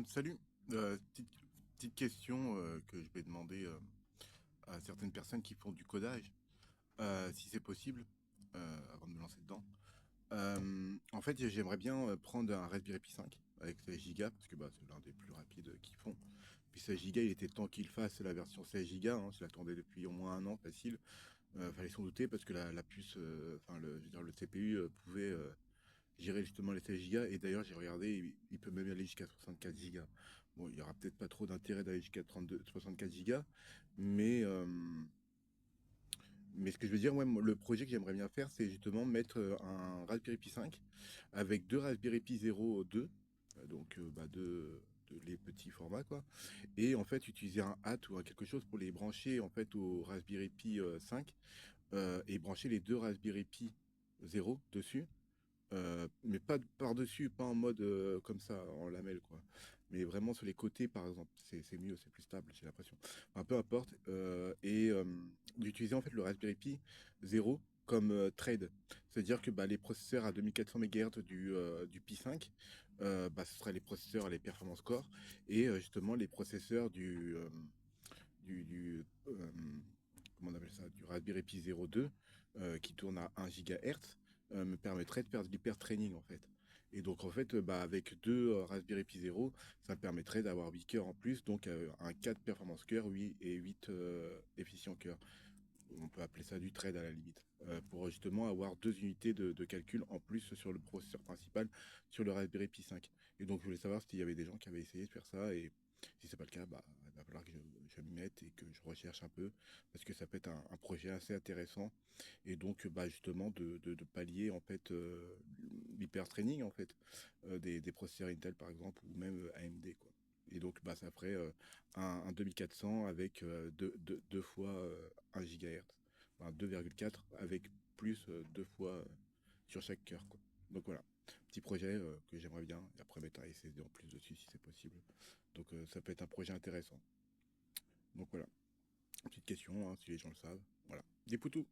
Salut. Petite question que je vais demander à certaines personnes qui font du codage, si c'est possible, avant de me lancer dedans. En fait, j'aimerais bien prendre un Raspberry Pi 5 avec 16 Go, parce que bah, c'est l'un des plus rapides qu'ils font. Puis 16 Go, il était temps qu'il fasse la version 16 Go, hein, je l'attendais depuis au moins un an facile. Fallait s'en douter parce que la puce, enfin je veux dire, le CPU pouvait gérer justement les 16 Go. Et d'ailleurs, j'ai regardé, il peut même aller jusqu'à 64 Go. Bon, il y aura peut-être pas trop d'intérêt d'aller jusqu'à 64 Go, mais, euh, mais ce que je veux dire, moi, le projet que j'aimerais bien faire, c'est justement mettre un Raspberry Pi 5 avec deux Raspberry Pi 0 2, donc bah, les petits formats, quoi. Et en fait, utiliser un hat ou quelque chose pour les brancher en fait au Raspberry Pi 5 et brancher les deux Raspberry Pi 0 dessus. Mais pas par-dessus, pas en mode comme ça, en lamelle, quoi. Mais vraiment sur les côtés, par exemple. C'est mieux, c'est plus stable, j'ai l'impression. Enfin, peu importe. D'utiliser en fait le Raspberry Pi 0 comme trade. C'est-à-dire que bah, les processeurs à 2400 MHz du Pi 5, bah, ce seraient les processeurs, les performance core, et justement les processeurs du, du, euh, comment on appelle ça, du Raspberry Pi 02 qui tourne à 1 GHz me permettrait de faire de l'hyper-training en fait. Et donc en fait, bah, avec deux Raspberry Pi 0, ça me permettrait d'avoir 8 cœurs en plus, donc un 4 performance cœur 8 et 8 efficient cœur. On peut appeler ça du trade à la limite, pour justement avoir deux unités de calcul en plus sur le processeur principal, sur le Raspberry Pi 5. Et donc je voulais savoir s'il y avait des gens qui avaient essayé de faire ça, et si c'est pas le cas, bah, il va falloir que je m'y mette et que je recherche un peu, parce que ça peut être un projet assez intéressant, et donc bah, justement de pallier en fait l'hyper-training en fait, des processeurs Intel par exemple, ou même AMD quoi. Et donc bah, ça ferait un 2400 avec deux fois 1 GHz, enfin 2,4 avec plus deux fois sur chaque cœur, quoi. Donc voilà, petit projet que j'aimerais bien, et après mettre un SSD en plus dessus si c'est possible. Donc ça peut être un projet intéressant. Donc voilà, petite question, hein, si les gens le savent. Voilà, des poutous.